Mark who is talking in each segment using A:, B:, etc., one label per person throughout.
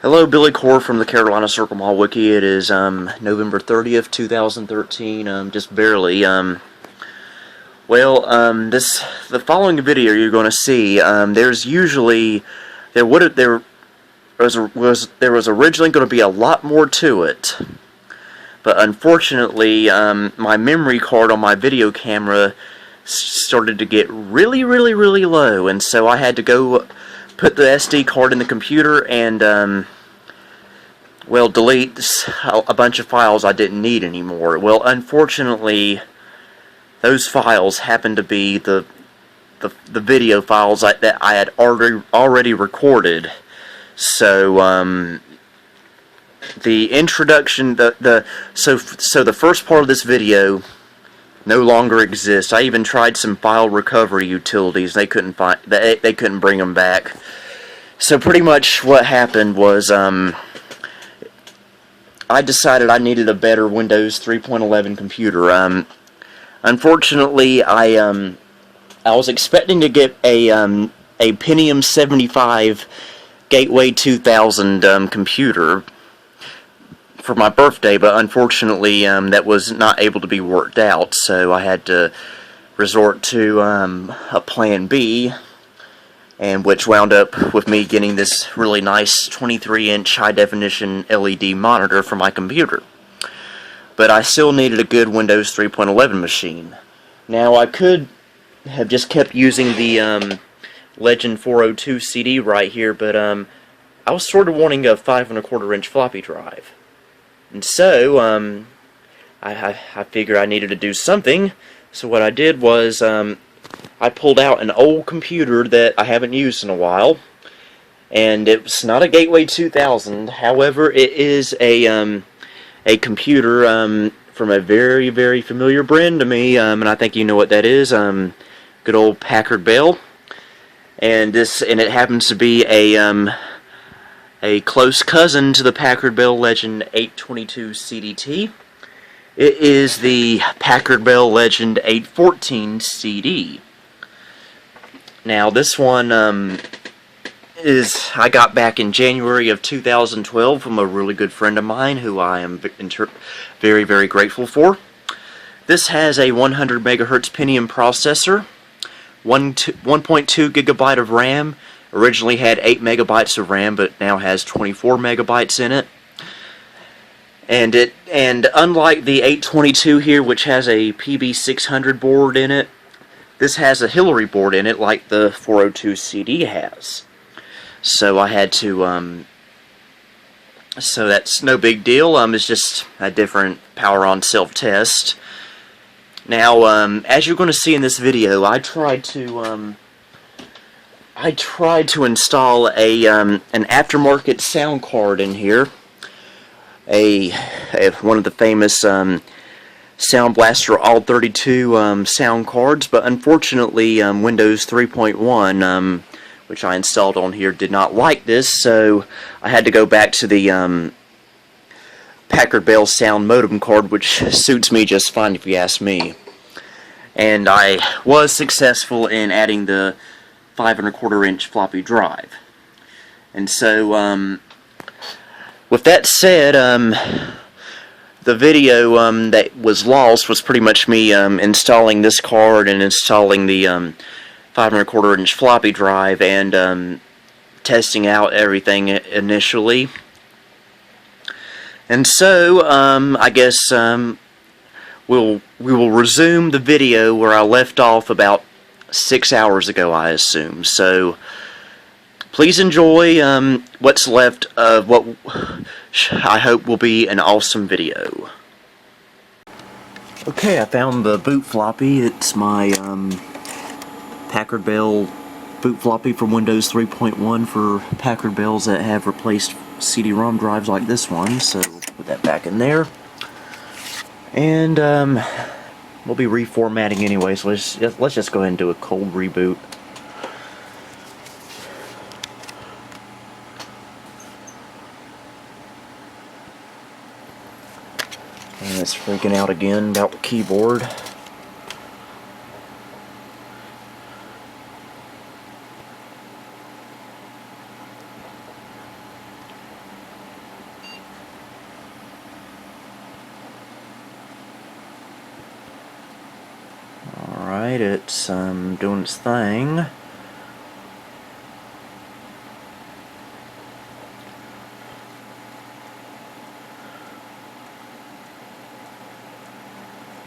A: Hello, Billy Core from the Carolina Circle Mall Wiki. It is November 30th, 2013. Just barely. The following video you're going to see. There was originally going to be a lot more to it, but unfortunately, my memory card on my video camera started to get really low, and so I had to go put the SD card in the computer and delete a bunch of files I didn't need anymore. Well, unfortunately, those files happened to be the video files that I had already recorded. So the introduction, so the first part of this video no longer exists. I even tried some file recovery utilities. They couldn't bring them back. So pretty much what happened was I decided I needed a better Windows 3.11 computer. Unfortunately, I was expecting to get a Pentium 75 Gateway 2000 computer for my birthday, but unfortunately that was not able to be worked out, so I had to resort to a plan B, and which wound up with me getting this really nice 23-inch high-definition LED monitor for my computer. But I still needed a good Windows 3.11 machine. Now, I could have just kept using the Legend 402 CD right here, but I was sort of wanting a 5¼ inch floppy drive. And so, I figured I needed to do something, so what I did was, I pulled out an old computer that I haven't used in a while, and it's not a Gateway 2000, however, it is a computer from a very familiar brand to me, and I think you know what that is, good old Packard Bell, and it happens to be a close cousin to the Packard Bell Legend 822 CDT. It is the Packard Bell Legend 814 CD. Now this one I got back in January of 2012 from a really good friend of mine who I am very grateful for. This has a 100 megahertz Pentium processor, 1.2 gigabyte of RAM. Originally had 8 megabytes of RAM, but now has 24 megabytes in it. And unlike the 822 here, which has a PB600 board in it, this has a Hillary board in it, like the 402 CD has. So I had to, so that's no big deal. It's just a different power-on self-test. Now, as you're going to see in this video, I tried to install an aftermarket sound card in here, one of the famous Sound Blaster All-32 sound cards, but unfortunately Windows 3.1, which I installed on here, did not like this, so I had to go back to the Packard Bell sound modem card, which suits me just fine if you ask me. And I was successful in adding the 5¼ inch floppy drive. And so, with that said, the video that was lost was pretty much me installing this card and installing the 5¼ inch floppy drive and testing out everything initially. And so, I guess we will resume the video where I left off about 6 hours ago, I assume. So please enjoy what's left of what I hope will be an awesome video. Okay, I found the boot floppy. It's my Packard Bell boot floppy from Windows 3.1 for Packard Bells that have replaced CD-ROM drives like this one. So put that back in there. And we'll be reformatting anyway, so let's just go ahead and do a cold reboot. And it's freaking out again about the keyboard. It's doing its thing.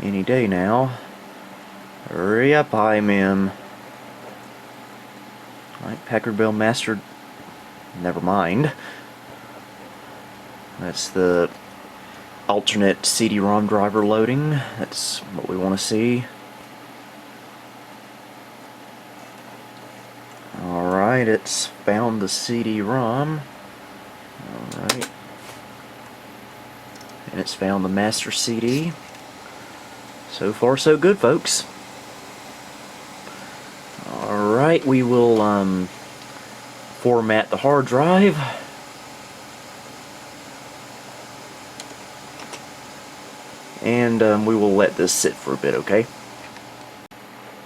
A: Any day now. Hurry up, IMM. Alright, Packard Bell Master. Never mind. That's the alternate CD-ROM driver loading. That's what we want to see. Alright, it's found the CD-ROM. Alright. And it's found the master CD. So far so good, folks. Alright, we will format the hard drive. And we will let this sit for a bit, okay?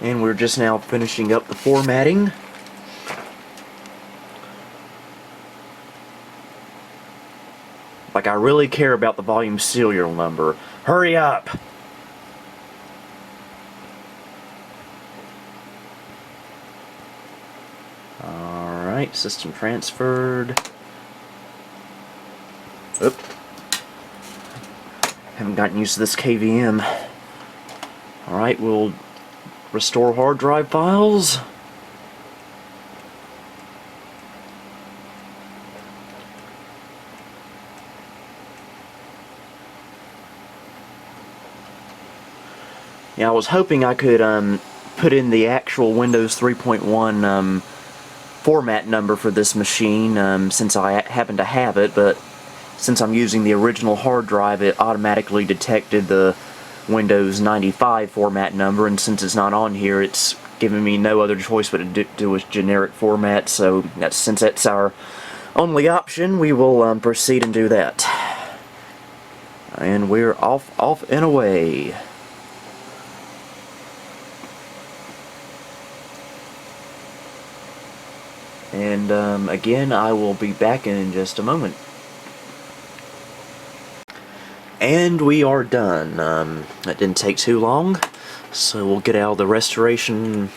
A: And we're just now finishing up the formatting. Like, I really care about the volume serial number. Hurry up! Alright, system transferred. Oop. Haven't gotten used to this KVM. Alright, we'll restore hard drive files. Yeah, I was hoping I could put in the actual Windows 3.1 format number for this machine since I happen to have it, but since I'm using the original hard drive, it automatically detected the Windows 95 format number, and since it's not on here, it's giving me no other choice but to do with generic format. So since that's our only option, we will proceed and do that. And we're off and away. And again, I will be back in just a moment. And we are done. That didn't take too long, so we'll get out of the restoration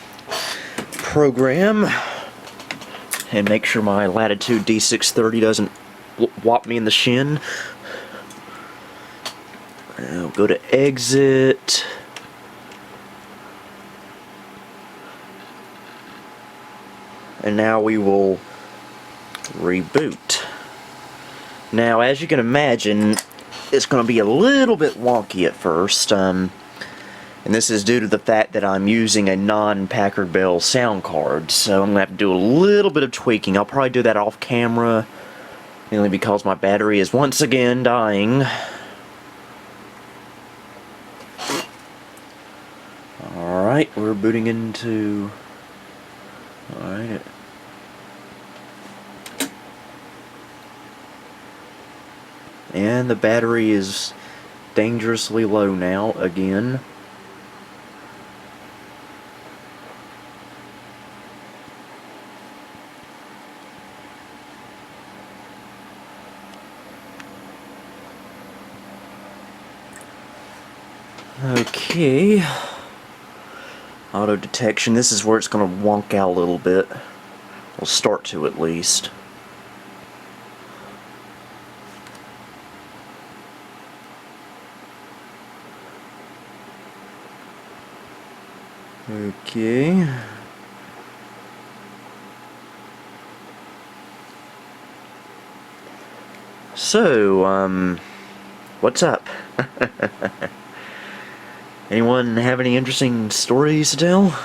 A: program and make sure my Latitude D630 doesn't whop me in the shin. I'll go to exit. And now we will reboot. Now, as you can imagine, it's going to be a little bit wonky at first, and this is due to the fact that I'm using a non-Packard Bell sound card, so I'm going to have to do a little bit of tweaking. I'll probably do that off camera, mainly because my battery is once again dying. Alright, we're booting into... Alright. And the battery is dangerously low now, again. Okay. Auto detection. This is where it's going to wonk out a little bit. We'll start to, at least. Okay. So, what's up? Anyone have any interesting stories to tell?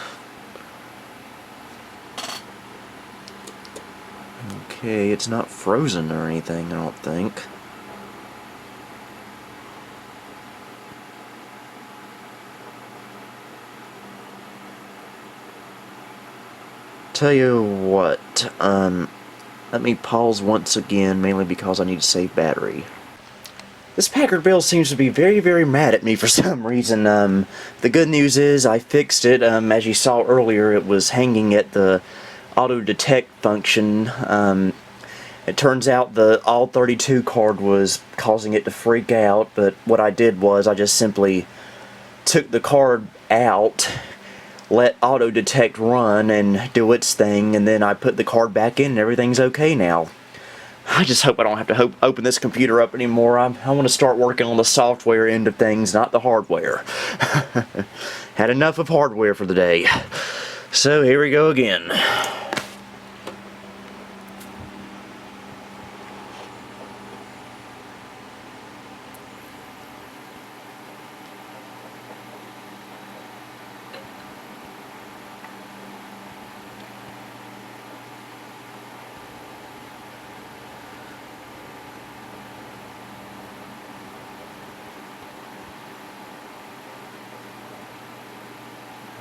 A: Okay, it's not frozen or anything, I don't think. Tell you what, let me pause once again, mainly because I need to save battery. This Packard Bell seems to be very, very mad at me for some reason. The good news is I fixed it. As you saw earlier, it was hanging at the auto detect function. It turns out the All32 card was causing it to freak out, but what I did was I just simply took the card out, let auto detect run and do its thing, and then I put the card back in and everything's okay now. I just hope I don't have to open this computer up anymore. I want to start working on the software end of things, not the hardware. Had enough of hardware for the day. So here we go again.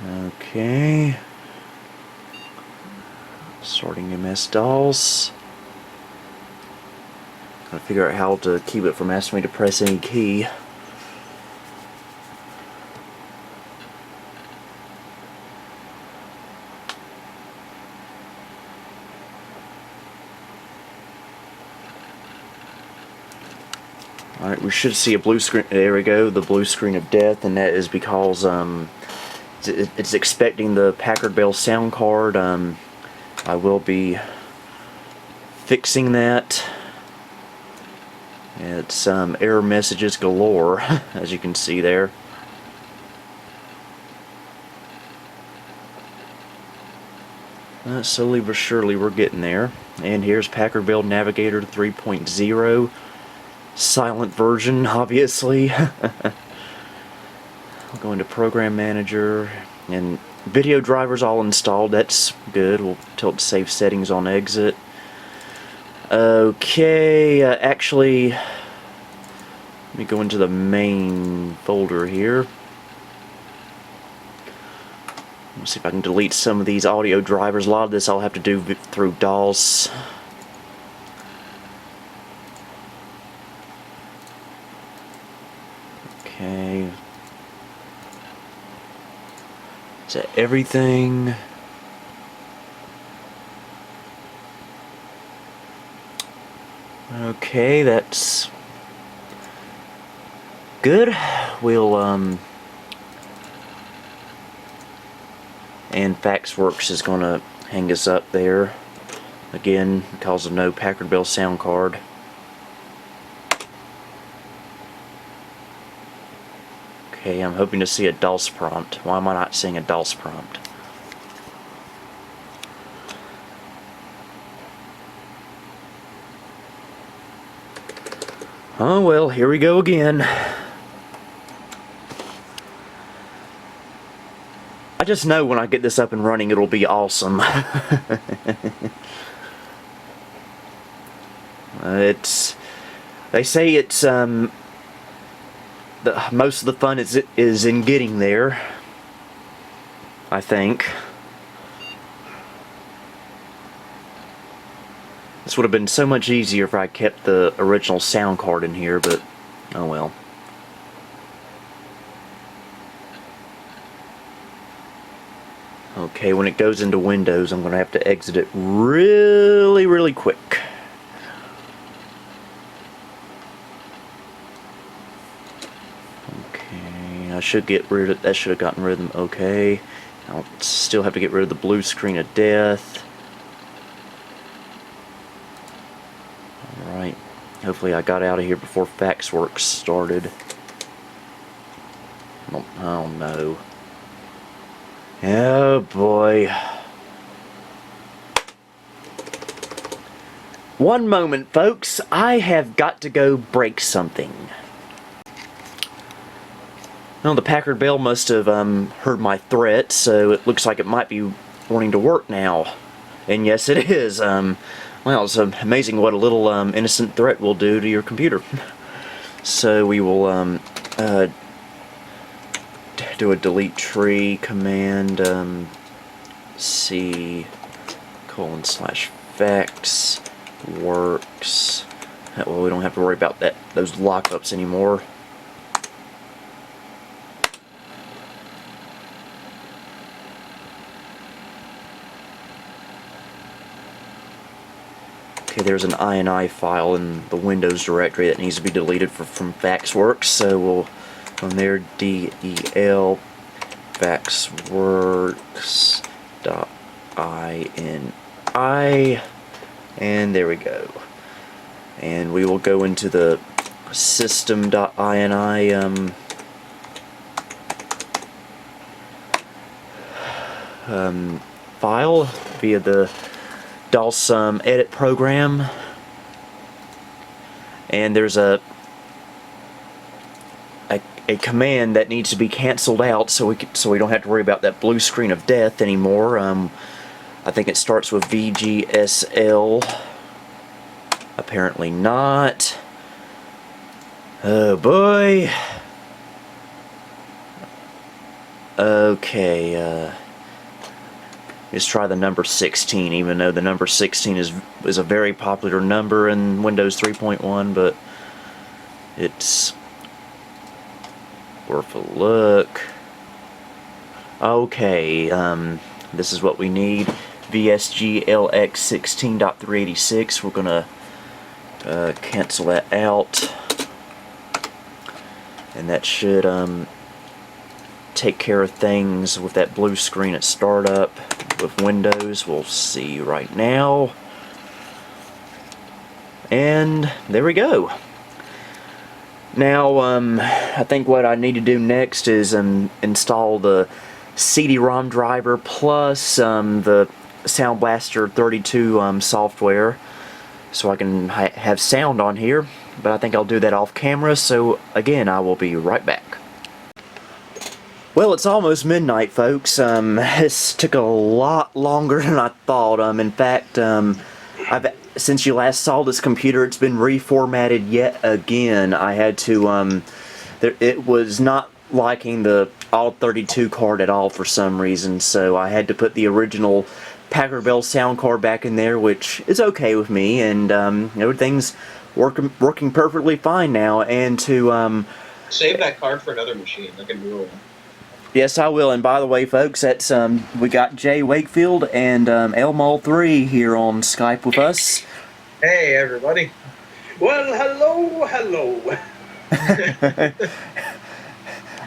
A: Okay. Sorting MS-DOS. Gotta figure out how to keep it from asking me to press any key. Alright, we should see a blue screen. There we go, the blue screen of death, and that is because it's expecting the Packard Bell sound card. I will be fixing that. It's error messages galore, as you can see there. Slowly but surely we're getting there. And here's Packard Bell Navigator 3.0. Silent version, obviously. I'll go into Program Manager, and video drivers all installed. That's good. We'll tilt save settings on exit. Okay, actually, let me go into the main folder here. Let's see if I can delete some of these audio drivers. A lot of this I'll have to do through DOS. Okay. Is that everything? Okay, that's good. We'll and FaxWorks is gonna hang us up there again because of no Packard Bell sound card. Okay, I'm hoping to see a DOS prompt. Why am I not seeing a DOS prompt? Oh well, here we go again. I just know when I get this up and running it'll be awesome. They say it's most of the fun is in getting there, I think. This would have been so much easier if I kept the original sound card in here, but oh well. Okay, when it goes into Windows, I'm going to have to exit it really, really quick. Okay, I should get rid of that. Should have gotten rid of them. Okay, I'll still have to get rid of the blue screen of death. Alright, hopefully I got out of here before FaxWorks started. Oh no. Oh boy. One moment, folks. I have got to go break something. Well, the Packard Bell must have heard my threat, so it looks like it might be wanting to work now. And yes, it is. Well, it's amazing what a little innocent threat will do to your computer. So we will do a delete tree command, C:/fax works. Well, we don't have to worry about those lockups anymore. Okay, there's an INI file in the Windows directory that needs to be deleted from FaxWorks, so we'll on there del VaxWorks.ini, and there we go. And we will go into the system.ini file via the DOS edit program, and there's a command that needs to be canceled out so we don't have to worry about that blue screen of death anymore. I think it starts with VGSL. Apparently not. Oh boy. Okay, let's try the number 16, even though the number 16 is a very popular number in Windows 3.1, but it's worth a look. Okay, this is what we need. VSGLX 16.386. We're gonna cancel that out, and that should take care of things with that blue screen at startup with Windows. We'll see right now, and there we go. Now I think what I need to do next is install the CD-ROM driver plus the Sound Blaster 32 software, so I can have sound on here, but I think I'll do that off camera, so again, I will be right back. Well, it's almost midnight, folks. This took a lot longer than I thought. In fact, since you last saw this computer, it's been reformatted yet again. I had to, it was not liking the All32 card at all for some reason, so I had to put the original Packard Bell sound card back in there, which is okay with me, and everything's working perfectly fine now. And to
B: save that card for another machine, like a newer one.
A: Yes, I will. And by the way, folks, that's we got Jay Wakefield and Elmol3 here on Skype with us.
B: Hey, everybody.
C: Well, hello.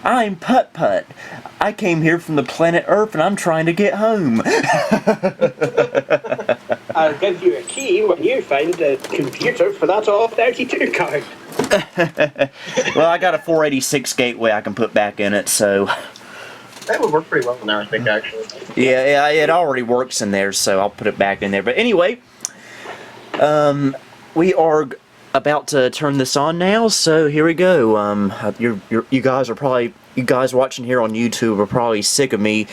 A: I'm Putt Putt. I came here from the planet Earth, and I'm trying to get home.
C: I'll give you a key when you find a computer for that All32 card.
A: Well, I got a 486 gateway I can put back in it, so...
B: That would work pretty well now, I think, actually.
A: Yeah, it already works in there, so I'll put it back in there. But anyway, we are about to turn this on now, so here we go. You guys watching here on YouTube are probably sick of me,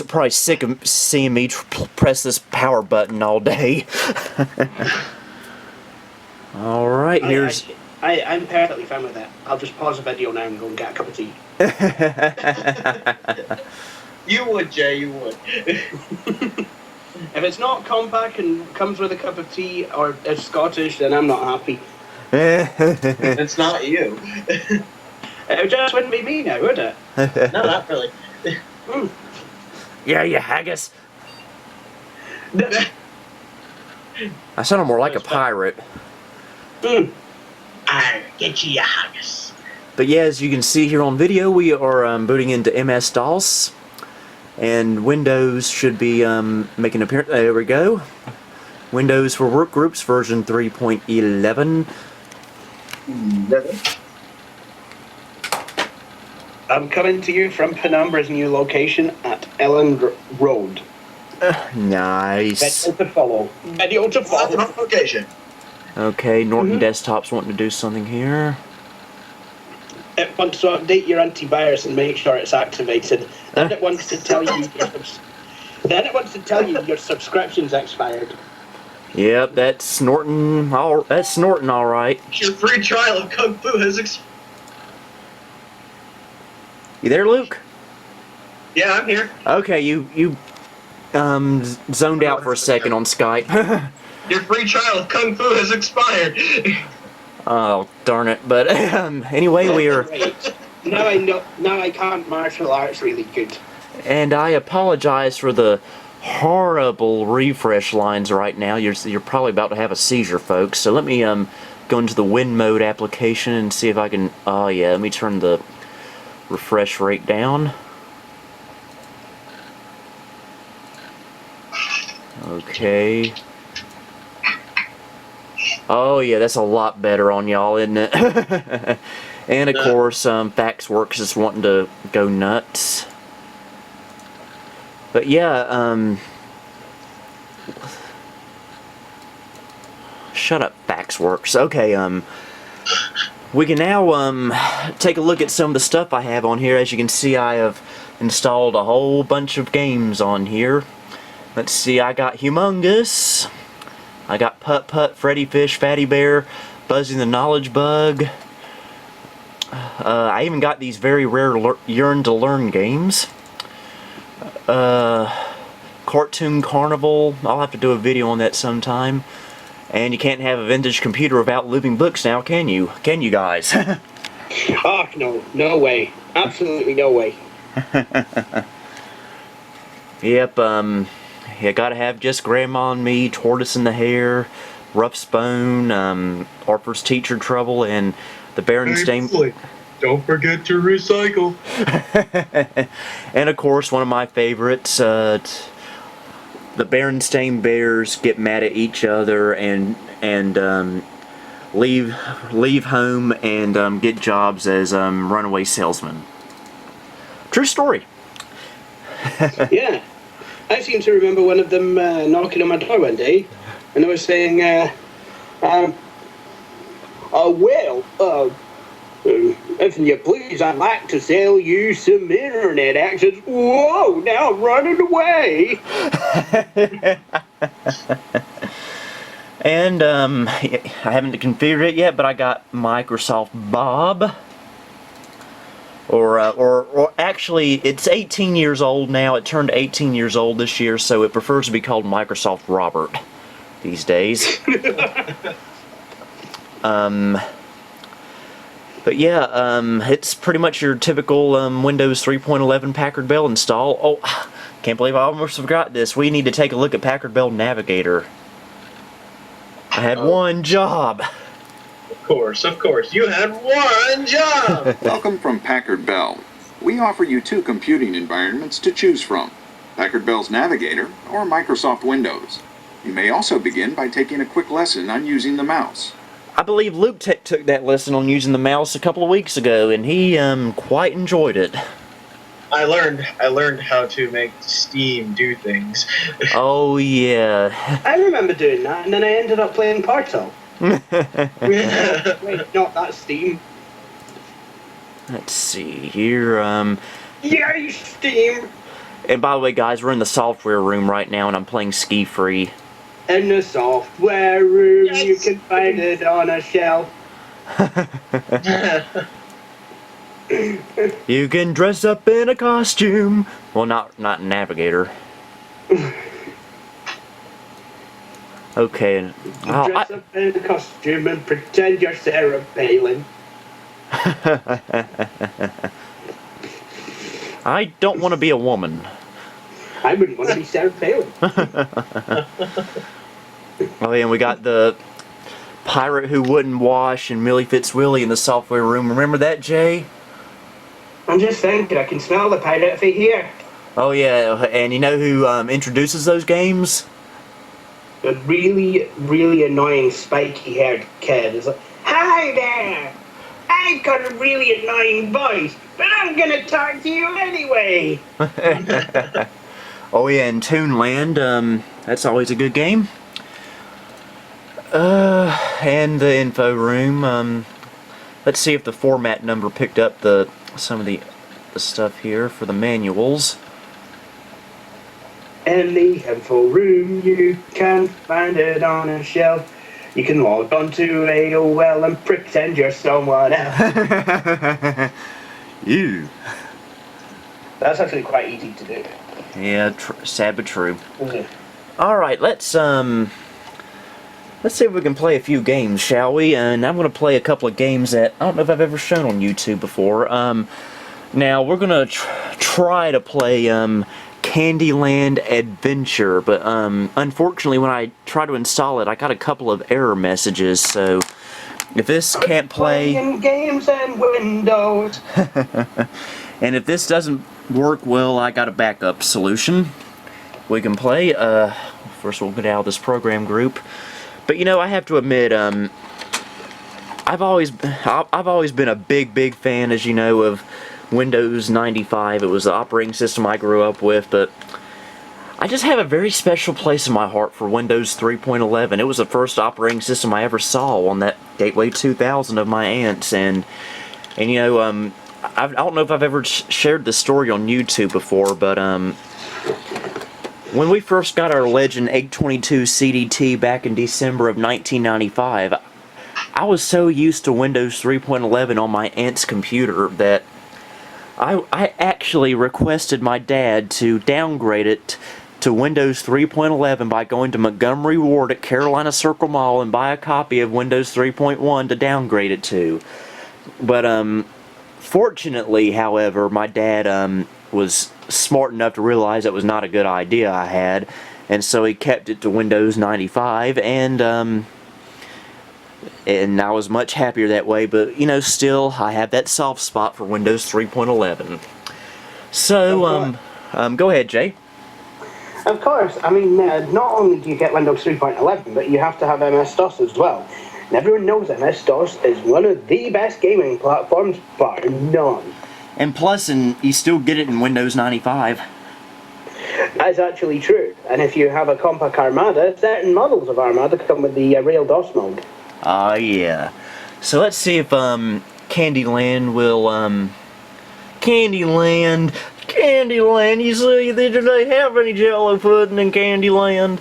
A: probably sick of seeing me press this power button all day. All right, here's.
C: I'm perfectly fine with that. I'll just pause the video now and go and get a cup of tea.
B: You would, Jay, you would.
C: If it's not compact and comes with a cup of tea or is Scottish, then I'm not happy.
B: It's not you.
C: It just wouldn't be me now, would it?
B: No, not really.
A: Yeah, you haggis. I sound more like a pirate.
B: I'll get you, haggis.
A: But yeah, as you can see here on video, we are booting into MS-DOS, and Windows should be making an appearance. There we go. Windows for Workgroups version 3.11.
C: I'm coming to you from Penumbra's new location at Ellen Road.
A: Nice.
C: Video to follow. Video to follow.
B: That's the location.
A: Okay, Norton Desktop's wanting to do something here.
C: It wants to update your antivirus and make sure it's activated. Then it wants to tell you your subscription's expired.
A: Yep, that's Norton. That's Norton, all right.
B: Your free trial of Kung Fu has expired.
A: You there, Luke?
B: Yeah, I'm here.
A: Okay, you zoned out for a second on Skype.
B: Your free trial of Kung Fu has expired.
A: Oh, darn it. But anyway, we are...
C: Now I know. Now I can't martial arts really good.
A: And I apologize for the horrible refresh lines right now. You're probably about to have a seizure, folks. So let me go into the Win Mode application and see if I can... Oh, yeah, let me turn the refresh rate down. Okay. Oh yeah, that's a lot better on y'all, isn't it? And of course, Faxworks is wanting to go nuts. But yeah, shut up, Faxworks. Okay, we can now take a look at some of the stuff I have on here. As you can see, I have installed a whole bunch of games on here. Let's see, I got Humongous, I got Putt Putt, Freddy Fish, Fatty Bear, Buzzing the Knowledge Bug. I even got these very rare Yearn to Learn games. Cartoon Carnival, I'll have to do a video on that sometime. And you can't have a vintage computer without living books now, can you? Can you guys?
C: Oh, no. No way. Absolutely no way.
A: Yep, you gotta have Just Grandma and Me, Tortoise and the Hare, Rough Spone, Harper's Teacher Trouble, and the Berenstain...
B: Hey, don't forget to recycle.
A: And of course, one of my favorites, the Berenstain Bears get mad at each other and leave home and get jobs as runaway salesmen. True story.
C: Yeah. I seem to remember one of them knocking on my door one day, and they were saying, if you please, I'd like to sell you some internet access. Whoa, now I'm running away.
A: And I haven't configured it yet, but I got Microsoft Bob. Or actually, it's 18 years old now. It turned 18 years old this year, so it prefers to be called Microsoft Robert these days. But yeah, it's pretty much your typical Windows 3.11 Packard Bell install. Oh, can't believe I almost forgot this. We need to take a look at Packard Bell Navigator. I had one job.
B: Of course. You had one job!
D: Welcome from Packard Bell. We offer you two computing environments to choose from, Packard Bell's Navigator or Microsoft Windows. You may also begin by taking a quick lesson on using the mouse.
A: I believe Luke took that lesson on using the mouse a couple of weeks ago, and he quite enjoyed it.
B: I learned how to make Steam do things.
A: Oh yeah.
C: I remember doing that, and then I ended up playing Portal. Wait, not that Steam.
A: Let's see here.
C: Yay, Steam!
A: And by the way, guys, we're in the software room right now, and I'm playing Ski Free.
C: In the software room,
B: Yes.
C: you can find it on a shelf.
A: You can dress up in a costume. Well, not Navigator. Okay.
C: Dress up in a costume and pretend you're Sarah Palin.
A: I don't want to be a woman.
C: I wouldn't want to be Sarah Palin.
A: Oh yeah, and we got the pirate who wouldn't wash and Millie Fitzwillie in the software room. Remember that, Jay?
C: I'm just thinking, I can smell the pirate if I hear.
A: Oh yeah, and you know who introduces those games?
C: A really, really annoying spiky-haired kid is like, "Hi there! I've got a really annoying voice, but I'm gonna talk to you anyway!"
A: Oh yeah, and Toonland, that's always a good game. And the info room, let's see if the format number picked up some of the stuff here for the manuals.
C: In the info room, you can find it on a shelf. You can log on to AOL and pretend you're someone else.
A: You.
C: That's actually quite easy to do.
A: Yeah, sad but true.
C: Mhm.
A: All right, let's see if we can play a few games, shall we? And I'm going to play a couple of games that I don't know if I've ever shown on YouTube before. Now we're going to try to play Candyland Adventure, but unfortunately when I try to install it, I got a couple of error messages. So if this can't play,
C: Playing games and Windows.
A: and if this doesn't work well, I got a backup solution. We can play. First, we'll get out of this program group. But you know, I have to admit, I've always been a big fan, as you know, of Windows 95. It was the operating system I grew up with, but I just have a very special place in my heart for Windows 3.11. It was the first operating system I ever saw on that Gateway 2000 of my aunt's, and you know, I don't know if I've ever shared this story on YouTube before, but when we first got our Legend 822 CDT back in December of 1995, I was so used to Windows 3.11 on my aunt's computer that I actually requested my dad to downgrade it to Windows 3.11 by going to Montgomery Ward at Carolina Circle Mall and buy a copy of Windows 3.1 to downgrade it to. But fortunately, however, my dad was smart enough to realize that was not a good idea I had, and so he kept it to Windows 95, and I was much happier that way. But you know, still, I have that soft spot for Windows 3.11. So, go ahead, Jay.
C: Of course, I mean, not only do you get Windows 3.11, but you have to have MS-DOS as well. And everyone knows MS-DOS is one of the best gaming platforms, bar none.
A: And plus, you still get it in Windows 95.
C: That's actually true. And if you have a Compaq Armada, certain models of Armada come with the Real DOS mode.
A: Ah, yeah. So let's see if Candyland will Candyland, you see, do they have any Jello pudding in Candyland?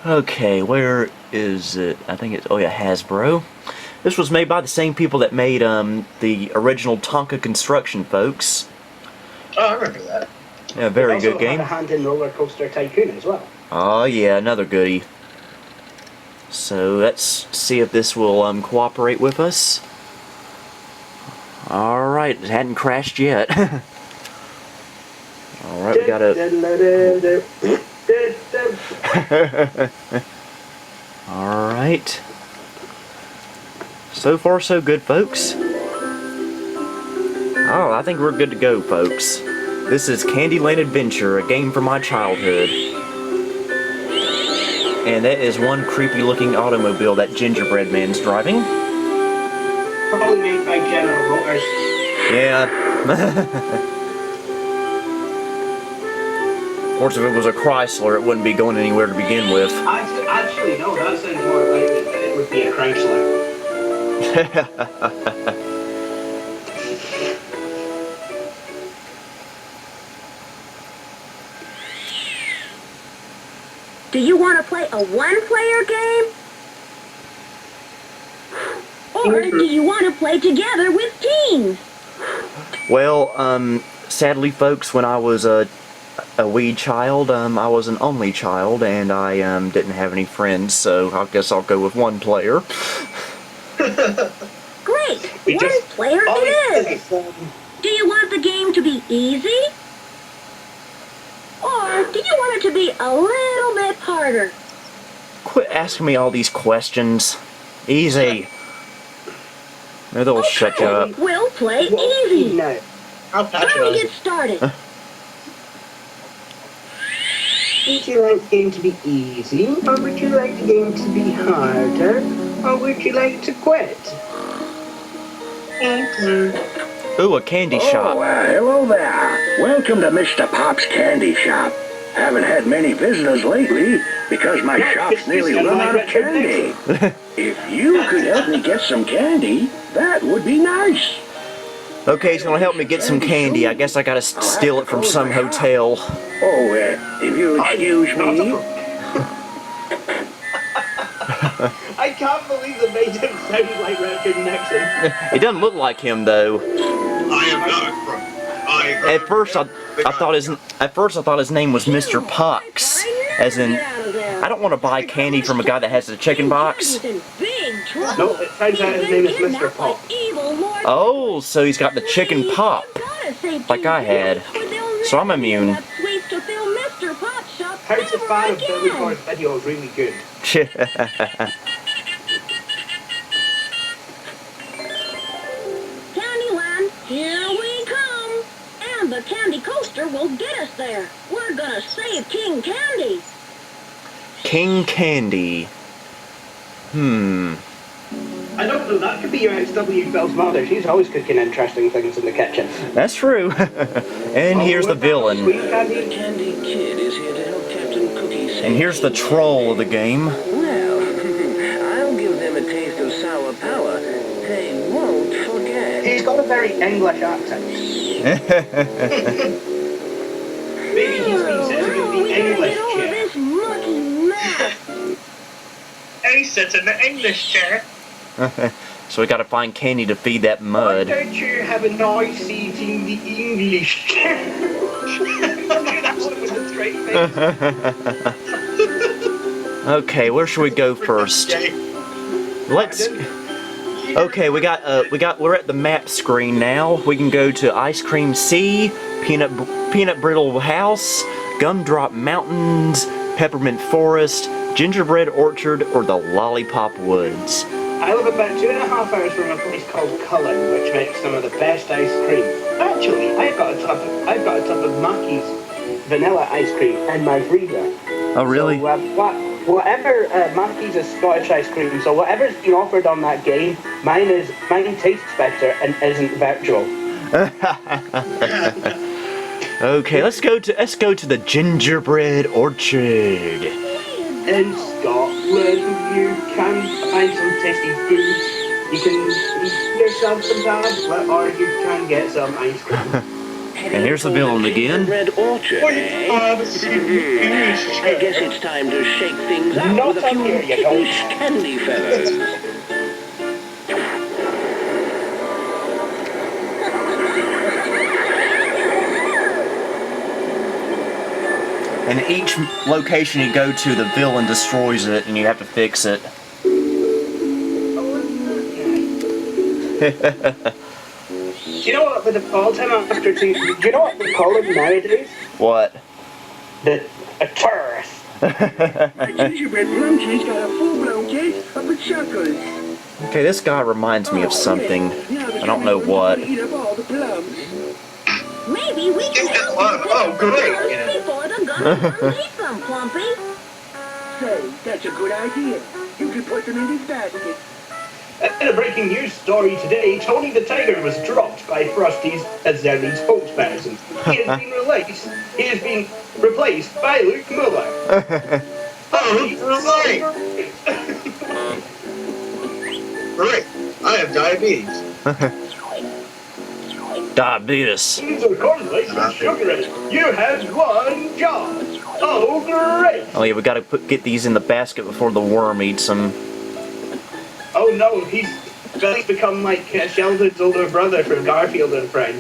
A: Okay, where is it? I think it's, oh yeah, Hasbro. This was made by the same people that made the original Tonka Construction, folks.
B: Oh, I remember that.
A: Yeah, very good game.
C: They also had a hand in Roller Coaster Tycoon as well.
A: Oh yeah, another goodie. So let's see if this will cooperate with us. Alright, it hadn't crashed yet. Alright, we got a... Alright. So far so good, folks. Oh, I think we're good to go, folks. This is Candyland Adventure, a game from my childhood. And that is one creepy looking automobile that gingerbread man's driving.
C: Probably made by General Motors.
A: Yeah. Of course, if it was a Chrysler, it wouldn't be going anywhere to begin with.
C: Actually, no, that sounds more like it would be a Chrysler.
E: Do you want to play a one-player game? Or do you want to play together with teams?
A: Well, sadly, folks, when I was a wee child, I was an only child, and I didn't have any friends, so I guess I'll go with one player.
E: Great! One player it is! Do you want the game to be easy? Or do you want it to be a little bit harder?
A: Quit asking me all these questions. Easy. Maybe they'll shut you up.
E: We'll play easy.
C: No.
B: How
E: Time to get started.
C: Would you like the game to be easy, or would you like the game to be harder, or would you like to quit?
A: Ooh, a candy shop.
F: Hello there. Welcome to Mr. Pop's Candy Shop. Haven't had many visitors lately because my shop's nearly run out of candy. If you could help me get some candy, that would be nice.
A: Okay, he's gonna help me get some candy. I guess I gotta steal it from some hotel.
F: Oh, if you'll excuse me.
C: I can't believe they made him sound like Richard Nixon.
A: It doesn't look like him though.
B: I am not from.
A: At first, I thought his name was Mr. Pox, as in, I don't want to buy candy from a guy that has a chicken box.
C: No, it turns out his name is Mr. Pop.
A: Oh, so he's got the chicken pop, like I had. So I'm immune.
C: How to fan of Billy Boy's video is really good.
E: Candyland, here we come! And the candy coaster elevator will get us there. We're gonna save King Candy.
A: King Candy.
C: I don't know, that could be your ex-W Bell's mother. She's always cooking interesting things in the kitchen.
A: That's true. And here's the villain.
C: Sweet Candy.
F: Candy Kid is here to help Captain Cookie save.
A: And here's the troll of the game.
F: Well, I'll give them a taste of sour power. They won't forget.
C: He's got a very English accent. Maybe he's been sitting in the English
E: Get over
C: chair.
E: this mucky mess.
B: Hey, sits in the English chair.
A: So we gotta find Candy to feed that
C: Why
A: mud.
C: don't you have a nice seat in the English chair? That one with the straight face.
A: Okay, where should we go first? Let's. Okay, we're at the map screen now. We can go to Ice Cream Sea, Peanut Brittle House, Gumdrop Mountains, Peppermint Forest, Gingerbread Orchard, or the Lollipop Woods.
C: I live about 2.5 hours from a place called Cullen, which makes some of the best ice cream. Actually, I've got a tub of Mackey's vanilla ice cream in my freezer.
A: Oh, really?
C: So, whatever Mackey's is Scottish ice cream, so whatever's been offered on that game, mine tastes better and isn't virtual.
A: Okay, let's go to the Gingerbread Orchard.
C: In Scotland, you can find some tasty foods. You can eat yourself some tablet, or you can get some ice cream.
A: And here's the villain again.
F: Red Orchard, eh? I guess it's time to shake things up
C: Not
F: with a
C: up
F: few
C: here, you don't.
F: kiddish candy feathers.
A: And each location you go to, the villain destroys it, and you have to fix it.
C: Do you know what with all time after two? Do you know what they call them nowadays?
A: What?
C: A tourist.
F: My gingerbread plum tree's got a full-blown case of the chocolates.
A: Okay, this guy reminds me of something. I don't know what.
F: Eat up all the plums.
E: Maybe we can help
B: Oh, great.
E: before the guns eat them, Plumpy.
F: Say, that's a good idea. You can put them in this basket.
C: In a breaking news story today, Tony the Tiger was dropped by Frosty's as their lead spokesperson. He has been replaced by Luke Muller.
B: Oh, right. Right. I have diabetes.
A: Diabetes.
C: These are cornflakes with sugar in it. You have one job. Oh, great.
A: Oh yeah, we gotta get these in the basket before the worm eats them.
C: Oh no, he's become like Sheldon's older brother from Garfield and Friends.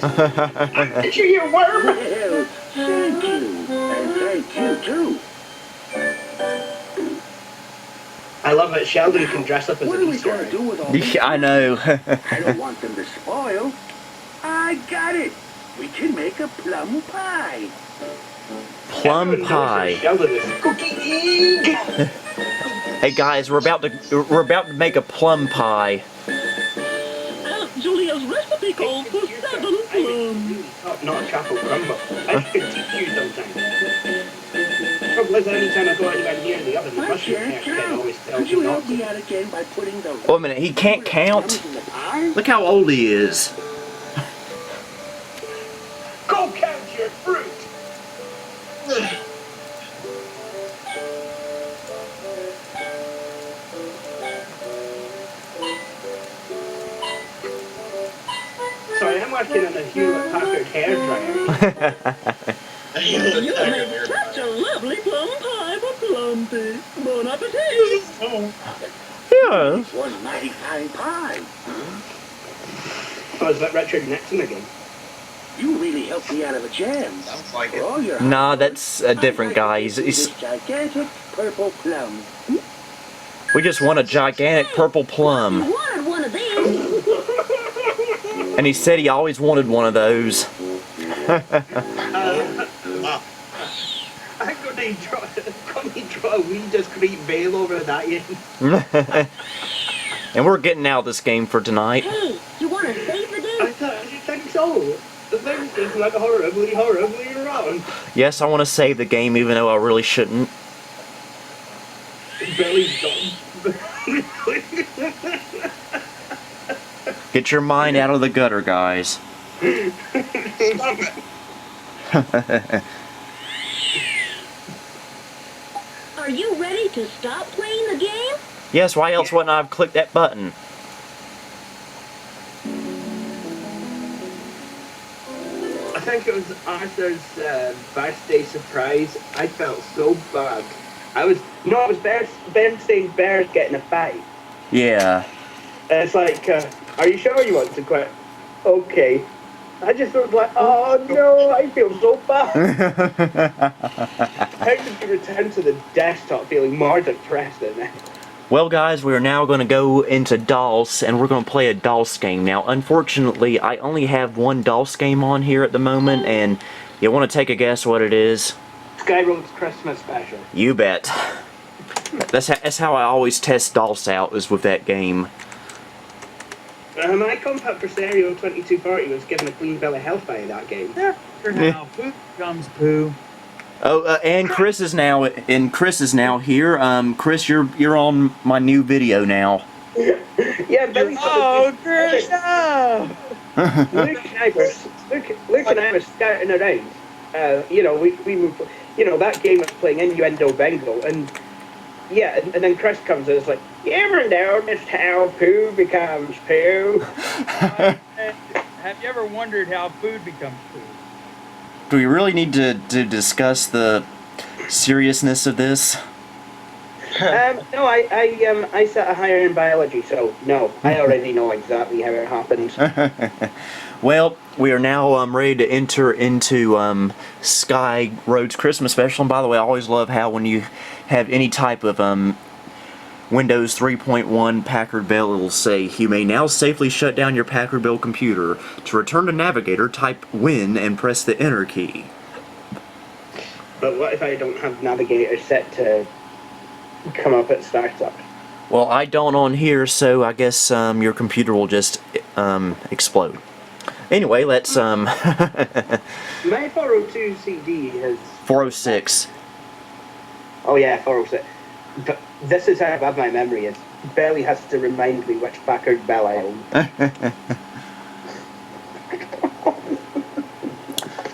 C: Did you hear worm?
F: Well, thank you. And thank you, too.
C: I love it. Sheldon can dress up as
F: What
C: an
F: are we
C: Easter
F: going to
C: egg.
F: do with all this?
A: Yeah, I know.
F: I don't want them to spoil. I got it. We can make a plum pie.
A: Plum
C: Everyone knows
A: pie.
C: that Sheldon is cooking.
A: Hey guys, we're about to make a plum pie.
E: Julia's recipe calls for 7 plums.
C: Not a chapel crumble. I can teach you sometimes. Trouble is, anytime I go anywhere near the oven, the
F: I
C: mushroom
F: can't
C: hair
F: count.
C: always tells
F: Could
C: you
F: you
C: not
F: help
C: to.
F: me out again by putting the...
A: Wait a minute, he can't count?
F: plums in the pie?
A: Look how old he is.
C: Go count your fruit. Sorry, I'm working on a Hewlett Packard hairdryer.
E: You made such a lovely plum pie for Plumpy. Bon appetit.
A: Yeah.
F: One mighty fine pie.
C: Oh, is that Richard Nixon again?
F: You really helped me out of a jam.
B: Sounds like
F: For
B: it.
F: all your
A: Nah, that's a different guy. He's
F: this gigantic purple plum.
A: we just want a gigantic purple plum.
E: You wanted one of these.
A: And he said he always wanted one of those.
C: I'm gonna draw a wee discreet veil over that in.
A: And we're getting out of this game for tonight.
E: Hey, you want to save the day?
C: I think so. The thing seems like a horribly, horribly gone.
A: Yes, I want to save the game, even though I really shouldn't.
C: Billy's gone.
A: Get your mind out of the gutter, guys.
B: Stop it.
E: Are you ready to stop playing the game?
A: Yes, why else wouldn't I have clicked that button?
C: I think it was Arthur's birthday surprise. I felt so bad. It was Bernstein's Bears getting a fight.
A: Yeah.
C: And it's like, are you sure you want to quit? Okay. I just was like, oh no, I feel so bad. How did you return to the desktop feeling more depressed than that?
A: Well, guys, we are now going to go into DOS, and we're going to play a DOS game. Now, unfortunately, I only have one DOS game on here at the moment, and you want to take a guess what it is?
C: Skyroads Christmas Special.
A: You bet. That's how I always test DOS out, is with that game.
C: My compact for Stereo 2240 was given a clean bill of health by that game.
G: Yeah, now poo comes poo.
A: Oh, and Chris is now here. Chris, you're on my new video now.
C: Yeah, Billy.
G: Oh, Chris! No!
C: Luke and I were scouting around. We were, that game was playing Innuendo Bingo, and yeah, and then Chris comes in. It's like, you ever noticed how poo becomes poo?
G: Have you ever wondered how food becomes food?
A: Do we really need to discuss the seriousness of this?
C: No, I sat a higher in biology, so no, I already know exactly how it happens.
A: Well, we are now ready to enter into Skyroads Christmas Special. And by the way, I always love how when you have any type of Windows 3.1 Packard Bell, it will say, you may now safely shut down your Packard Bell computer. To return to Navigator, type Win and press the Enter key.
C: But what if I don't have Navigator set to come up at startup?
A: Well, I don't on here, so I guess your computer will just explode. Anyway, let's
C: My 402 CD has
A: 406.
C: Oh yeah, 406. But this is how bad my memory is. Barely has to remind me which Packard Bell I own.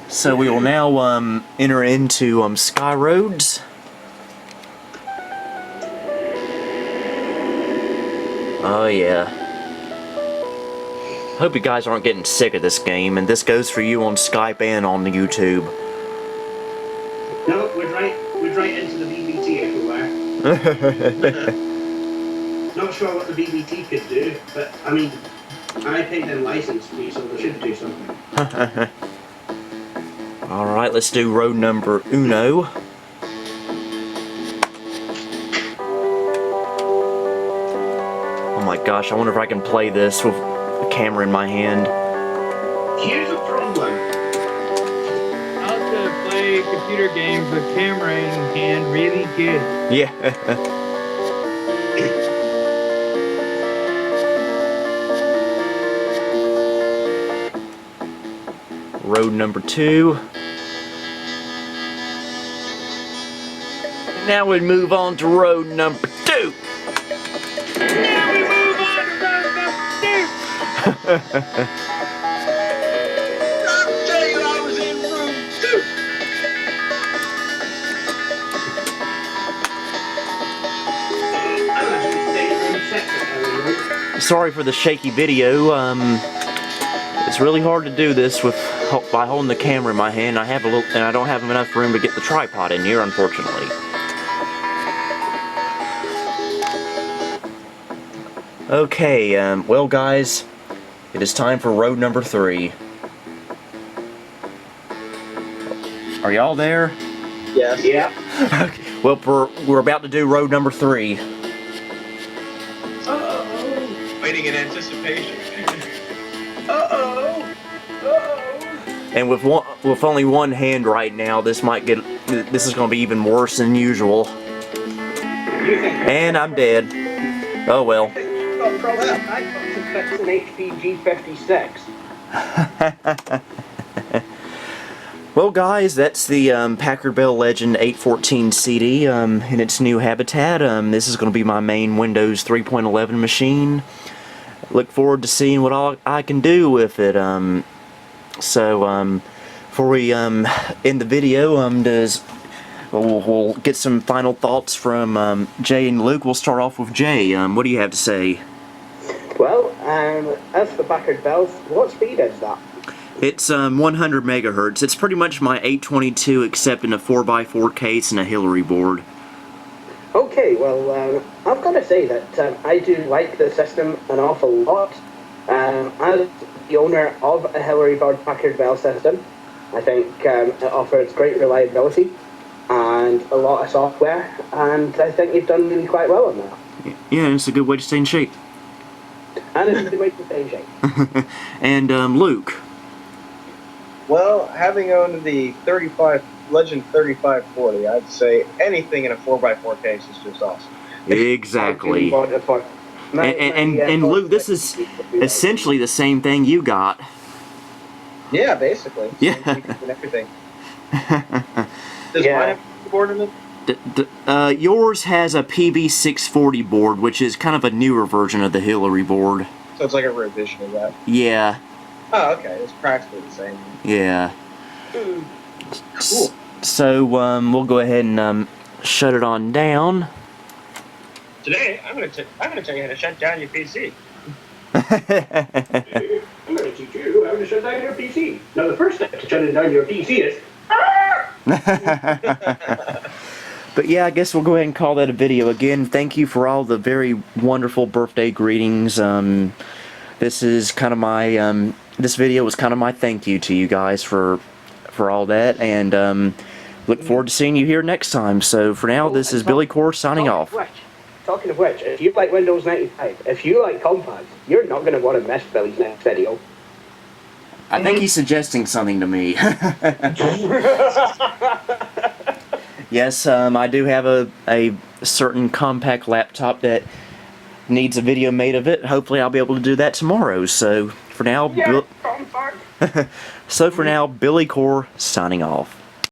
A: So we will now enter into Skyroads. Oh yeah. Hope you guys aren't getting sick of this game, and this goes for you on Skype and on YouTube.
C: No, we'd right into the BBT if we were. Not sure what the BBT could do, but I mean, I paid them license fee, so they should do something.
A: Alright, let's do road number uno. Oh my gosh, I wonder if I can play this with the camera in my hand.
C: Here's a problem.
G: How to play computer games with camera in hand really good.
A: Yeah. Road number 2. Now we move on to road number 2.
G: Now we move on to road number 2.
B: I'll tell you I was in room 2.
C: I'm actually staying in room 6 at the
A: Sorry for the shaky video. It's really hard to do this by holding the camera in my hand. I don't have enough room to get the tripod in here, unfortunately. Okay, well guys, it is time for road number 3. Are y'all there?
B: Yes.
C: Yeah.
A: Okay. Well, we're about to do road number 3.
C: Uh-oh.
B: Waiting in anticipation.
C: Uh-oh. Uh-oh.
A: And with only one hand right now, this is going to be even worse than usual. And I'm dead. Oh well.
C: Got problem. I got to fix an HPG 56.
A: Well, guys, that's the Packard Bell Legend 814 CD in its new habitat. This is going to be my main Windows 3.11 machine. Look forward to seeing what all I can do with it. Before we end the video, we'll get some final thoughts from Jay and Luke. We'll start off with Jay. What do you have to say?
C: Well, as for Packard Bells, what speed is that?
A: It's 100 megahertz. It's pretty much my 822 except in a 4x4 case and a Hillary board.
C: Okay, well, I've got to say that I do like the system an awful lot. As the owner of a Hillary board Packard Bell system, I think it offers great reliability and a lot of software, and I think you've done really quite well on that.
A: Yeah, it's a good way to stay in shape.
C: And it's a good way to stay in shape.
A: And Luke.
B: Well, having owned the Legend 3540, I'd say anything in a 4x4 case is just awesome.
A: Exactly. And Luke, this is essentially the same thing you got.
B: Yeah, basically.
A: Yeah.
B: Same features and everything. Does mine have a board in it?
A: Yours has a PB640 board, which is kind of a newer version of the Hillary board.
B: So it's like a revision of that.
A: Yeah.
B: Oh, okay. It's practically the same.
A: Yeah.
B: Cool.
A: So we'll go ahead and shut it on down.
B: Today, I'm gonna tell you how to shut down your PC.
C: I'm going to teach you how to shut down your PC. Now, the first step to shutting down your PC is...
A: But yeah, I guess we'll go ahead and call that a video. Again, thank you for all the very wonderful birthday greetings. This is kind of my this video was kind of my thank you to you guys for all that, and look forward to seeing you here next time. So for now, this is Billy Core signing off.
C: Talking of which, if you like Windows 95, if you like compads, you're not going to want to miss Billy's next video.
A: I think he's suggesting something to me. Yes, I do have a certain compact laptop that needs a video made of it. Hopefully I'll be able to do that tomorrow. So for now, Billy Core signing off.